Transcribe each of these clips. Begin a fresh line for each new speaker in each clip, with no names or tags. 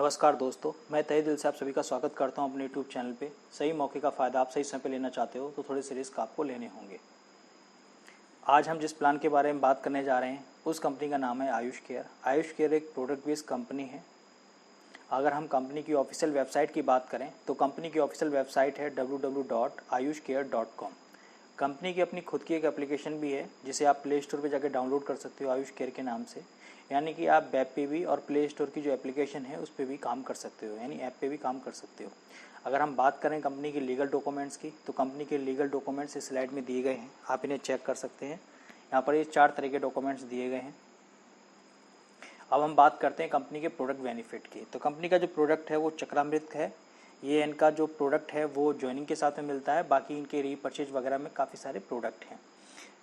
नमस्कार दोस्तों, मैं तहे दिल से आप सभी का स्वागत करता हूं अपने यूट्यूब चैनल पे। सही मौके का फ़ायदा आप सही समय पे लेना चाहते हो तो थोड़े से रिस्क आपको लेने होंगे। आज हम जिस प्लान के बारे में बात करने जा रहे हैं उस कंपनी का नाम है आयुष केयर। आयुष केयर एक प्रोडक्ट बेस्ड कंपनी है। अगर हम कंपनी की ऑफिशियल वेबसाइट की बात करें तो कंपनी की ऑफिशियल वेबसाइट है www.ayushcare.com। कंपनी की अपनी खुद की एक एप्लीकेशन भी है जिसे आप प्ले स्टोर पर जाकर डाउनलोड कर सकते हो आयुष केयर के नाम से। यानी कि आप वेब पे भी और प्ले स्टोर की जो एप्लीकेशन है उस पर भी काम कर सकते हो, यानी ऐप पे भी काम कर सकते हो। अगर हम बात करें कंपनी के लीगल डॉक्यूमेंट्स की तो कंपनी के लीगल डॉक्यूमेंट्स इस स्लाइड में दिए गए हैं, आप इन्हें चेक कर सकते हैं। यहाँ पर ये 4 तरह के डॉक्यूमेंट्स दिए गए हैं। अब हम बात करते हैं कंपनी के प्रोडक्ट बेनिफिट की। तो कंपनी का जो प्रोडक्ट है वो चक्रामृत है। ये इनका जो प्रोडक्ट है वो ज्वाइनिंग के साथ में मिलता है, बाकी इनके रीपर्चेज वगैरह में काफ़ी सारे प्रोडक्ट हैं।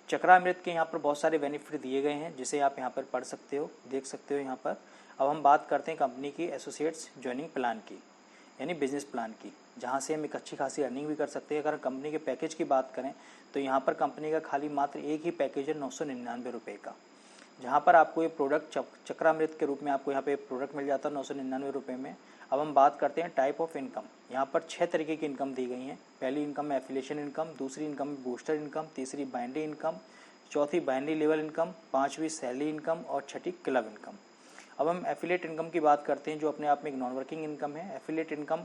चक्रामृत के यहाँ पर बहुत सारे बेनिफिट दिए गए हैं जिसे आप यहाँ पर पढ़ सकते हो, देख सकते हो यहाँ पर। अब हम बात करते हैं कंपनी की एसोसिएट्स ज्वाइनिंग प्लान की, यानी बिजनेस प्लान की, जहाँ से हम एक अच्छी खासी अर्निंग भी कर सकते हैं। अगर कंपनी के पैकेज की बात करें तो यहाँ पर कंपनी का खाली मात्र एक ही पैकेज है 999 रुपये का, जहाँ पर आपको ये प्रोडक्ट चक्रामृत के रूप में आपको यहाँ पे प्रोडक्ट मिल जाता है 999 रुपये में। अब हम बात करते हैं टाइप ऑफ इनकम। यहाँ पर 6 तरीके की इनकम दी गई हैं। पहली इनकम है एफिलिएशन इनकम, दूसरी इनकम है बूस्टर इनकम, तीसरी बाइनरी इनकम, चौथी बाइनरी लेवल इनकम, पाँचवीं सैलरी इनकम और छठी क्लब इनकम। अब हम एफिलिएट इनकम की बात करते हैं जो अपने आप में एक नॉन वर्किंग इनकम है। एफिलिएट इनकम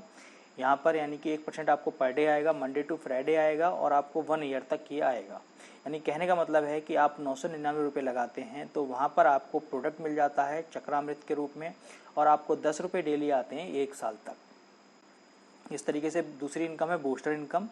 यहाँ पर यानी कि 1% आपको पर डे आएगा, मंडे टू फ्राइडे आएगा और आपको 1 ईयर तक ये आएगा। यानी कहने का मतलब है कि आप 999 रुपये लगाते हैं तो वहाँ पर आपको प्रोडक्ट मिल जाता है चक्रामृत के रूप में और आपको 10 रुपये डेली आते हैं 1 साल तक। इस तरीके से दूसरी इनकम है बूस्टर इनकम।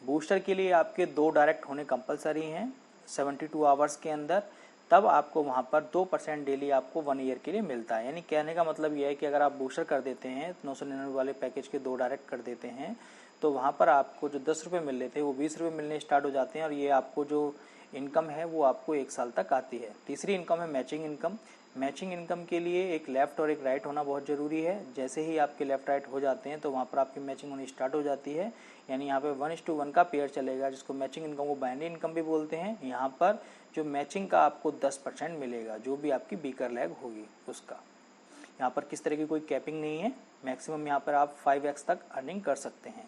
बूस्टर के लिए आपके 2 डायरेक्ट होने कंपलसरी हैं 72 आवर्स के अंदर, तब आपको वहाँ पर 2% डेली आपको 1 ईयर के लिए मिलता है। यानी कहने का मतलब यह है कि अगर आप बूस्टर कर देते हैं 999 वाले पैकेज के 2 डायरेक्ट कर देते हैं तो वहाँ पर आपको जो 10 रुपये मिल रहे थे वो 20 रुपये मिलने स्टार्ट हो जाते हैं और ये आपको जो इनकम है वो आपको 1 साल तक आती है। तीसरी इनकम है मैचिंग इनकम। मैचिंग इनकम के लिए एक लेफ़्ट और एक राइट होना बहुत ज़रूरी है। जैसे ही आपके लेफ़्ट राइट हो जाते हैं तो वहाँ पर आपकी मैचिंग होनी स्टार्ट हो जाती है। यानी यहाँ पे 1:1 का पेयर चलेगा जिसको मैचिंग इनकम को बाइनरी इनकम भी बोलते हैं। यहाँ पर जो मैचिंग का आपको 10% मिलेगा जो भी आपकी बीकर लैग होगी उसका। यहाँ पर किस तरह की कोई कैपिंग नहीं है, मैक्सिमम यहाँ पर आप 5x तक अर्निंग कर सकते हैं।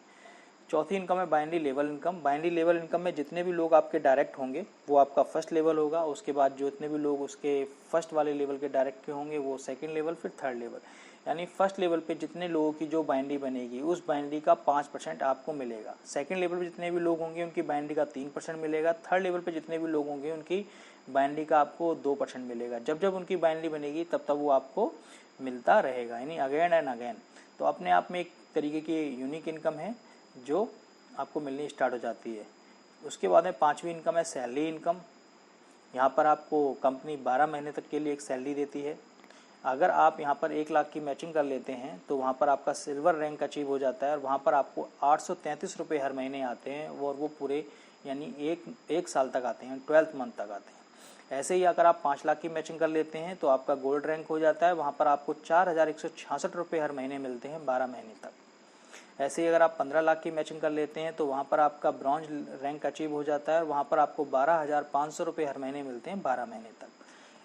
चौथी इनकम है binary level income. Binary level income में जितने भी लोग आपके डायरेक्ट होंगे वो आपका फर्स्ट लेवल होगा, उसके बाद जो इतने भी लोग उसके फर्स्ट वाले लेवल के डायरेक्ट के होंगे वो सेकंड लेवल, फिर थर्ड लेवल। यानी फर्स्ट लेवल पे जितने लोगों की जो बाइनरी बनेगी उस बाइनरी का 5% आपको मिलेगा। सेकंड लेवल पे जितने भी लोग होंगे उनकी बाइनरी का 3% मिलेगा। थर्ड लेवल पे जितने भी लोग होंगे उनकी बाइनरी का आपको 2% मिलेगा। जब जब उनकी बाइनरी बनेगी तब तब वो आपको मिलता रहेगा, यानी अगेन एंड अगेन। तो अपने आप में एक तरीके की यूनिक इनकम है जो आपको मिलनी स्टार्ट हो जाती है। उसके बाद में 5वीं इनकम है सैलरी इनकम। यहाँ पर आपको कंपनी 12 महीने तक के लिए एक सैलरी देती है। अगर आप यहाँ पर 1 लाख की मैचिंग कर लेते हैं तो वहाँ पर आपका सिल्वर रैंक अचीव हो जाता है और वहाँ पर आपको 833 रुपये हर महीने आते हैं और वो पूरे यानी एक साल तक आते हैं, 12th मंथ तक आते हैं। ऐसे ही अगर आप 5 लाख की मैचिंग कर लेते हैं तो आपका गोल्ड रैंक हो जाता है, वहाँ पर आपको 4166 रुपये हर महीने मिलते हैं 12 महीने तक। ऐसे ही अगर आप 15 लाख की मैचिंग कर लेते हैं तो वहाँ पर आपका ब्रॉन्ज रैंक अचीव हो जाता है और वहाँ पर आपको 12,500 रुपये हर महीने मिलते हैं 12 महीने तक।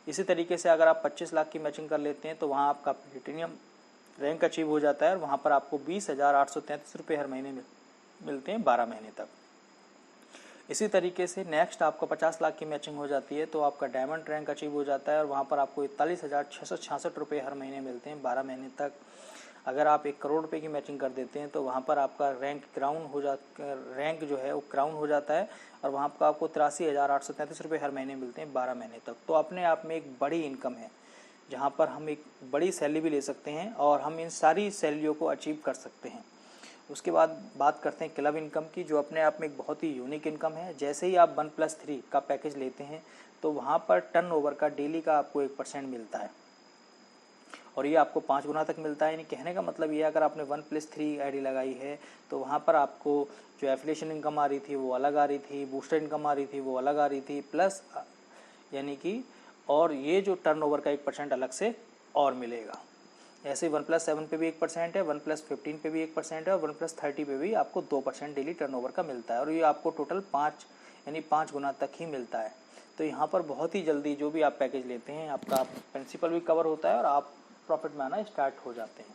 इसी तरीके से अगर आप 25 लाख की मैचिंग कर लेते हैं तो वहाँ आपका प्लेटिनियम रैंक अचीव हो जाता है और वहाँ पर आपको 20,833 रुपये हर महीने मिलते हैं 12 महीने तक। इसी तरीके से नेक्स्ट आपका 50 लाख की मैचिंग हो जाती है तो आपका डायमंड रैंक अचीव हो जाता है और वहाँ पर आपको 41,666 रुपये हर महीने मिलते हैं 12 महीने तक। अगर आप 1 करोड़ रुपए की मैचिंग कर देते हैं तो वहाँ पर आपका रैंक जो है वो क्राउन हो जाता है और वहाँ पर आपको 83,833 रुपये हर महीने मिलते हैं 12 महीने तक। तो अपने आप में एक बड़ी इनकम है जहाँ पर हम एक बड़ी सैलरी भी ले सकते हैं और हम इन सारी सैलरियों को अचीव कर सकते हैं। उसके बाद बात करते हैं क्लब इनकम की, जो अपने आप में एक बहुत ही यूनिक इनकम है। जैसे ही आप 1+3 का पैकेज लेते हैं तो वहाँ पर टर्नओवर का डेली का आपको 1% मिलता है और ये आपको 5 गुना तक मिलता है। यानी कहने का मतलब ये अगर आपने 1+3 आईडी लगाई है तो वहाँ पर आपको जो एफिलिएशन इनकम आ रही थी वो अलग आ रही थी, बूस्टर इनकम आ रही थी वो अलग आ रही थी, प्लस यानी कि और ये जो टर्नओवर का 1% अलग से और मिलेगा। ऐसे 1+7 पे भी 1% है, 1+15 पे भी 1% है और 1+30 पे भी आपको 2% डेली टर्नओवर का मिलता है और ये आपको टोटल 5 गुना तक ही मिलता है। तो यहाँ पर बहुत ही जल्दी जो भी आप पैकेज लेते हैं आपका प्रिंसिपल भी कवर होता है और आप प्रॉफिट में आना स्टार्ट हो जाते हैं।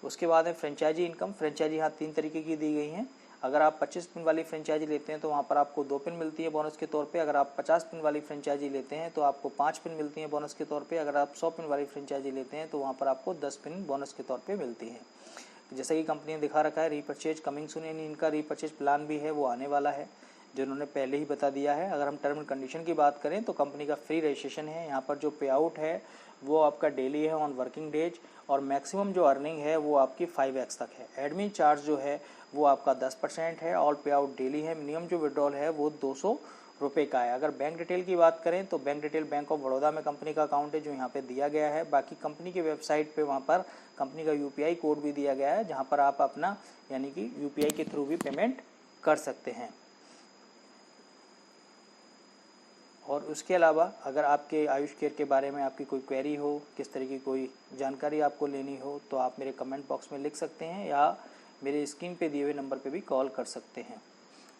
उसके बाद है फ्रेंचाइजी इनकम। फ्रेंचाइजी यहाँ 3 तरीके की दी गई हैं। अगर आप 25 पिन वाली फ्रेंचाइजी लेते हैं तो वहाँ पर आपको 2 पिन मिलती है बोनस के तौर पे। अगर आप 50 पिन वाली फ्रेंचाइजी लेते हैं तो आपको 5 पिन मिलती हैं बोनस के तौर पे। अगर आप 100 पिन वाली फ्रेंचाइजी लेते हैं तो वहाँ पर आपको 10 पिन बोनस के तौर पे मिलती है। जैसे कि कंपनी ने दिखा रखा है रीपरचेज कमिंग सून, यानी इनका रीपरचेज प्लान भी है वो आने वाला है, जो उन्होंने पहले ही बता दिया है। अगर हम टर्म एंड कंडीशन की बात करें तो कंपनी का फ्री रजिस्ट्रेशन है। यहाँ पर जो पे आउट है वो आपका डेली है ऑन वर्किंग डेज, और मैक्सिमम जो अर्निंग है वो आपकी 5x तक है। एडमिन चार्ज जो है वो आपका 10% है। ऑल पे आउट डेली है। मिनिमम जो विड्रॉल है वो 200 रुपये का है। अगर बैंक डिटेल की बात करें तो bank detail bank of Baroda में कंपनी का अकाउंट है जो यहाँ पे दिया गया है। बाकी कंपनी की वेबसाइट पे वहाँ पर कंपनी का यूपीआई कोड भी दिया गया है, जहाँ पर आप अपना यानी कि यूपीआई के थ्रू भी पेमेंट कर सकते हैं। और उसके अलावा अगर आपके आयुष केयर के बारे में आपकी कोई क्वेरी हो, किस तरह की कोई जानकारी आपको लेनी हो, तो आप मेरे कमेंट बॉक्स में लिख सकते हैं या मेरे स्क्रीन पे दिए हुए नंबर पे भी कॉल कर सकते हैं।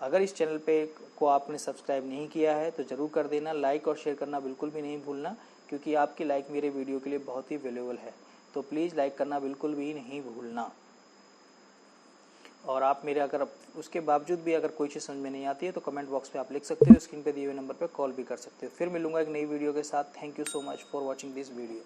अगर इस चैनल पे को आपने सब्सक्राइब नहीं किया है तो ज़रूर कर देना। लाइक और शेयर करना बिल्कुल भी नहीं भूलना, क्योंकि आपकी लाइक मेरे वीडियो के लिए बहुत ही वैल्यूएबल है। तो प्लीज़ लाइक करना बिल्कुल भी नहीं भूलना। और आप मेरे अगर उसके बावजूद भी अगर कोई चीज़ समझ में नहीं आती है तो कमेंट बॉक्स पे आप लिख सकते हो, स्क्रीन पे दिए हुए नंबर पे कॉल भी कर सकते हो। फिर मिलूंगा एक नई वीडियो के साथ। Thank you so much for watching this video.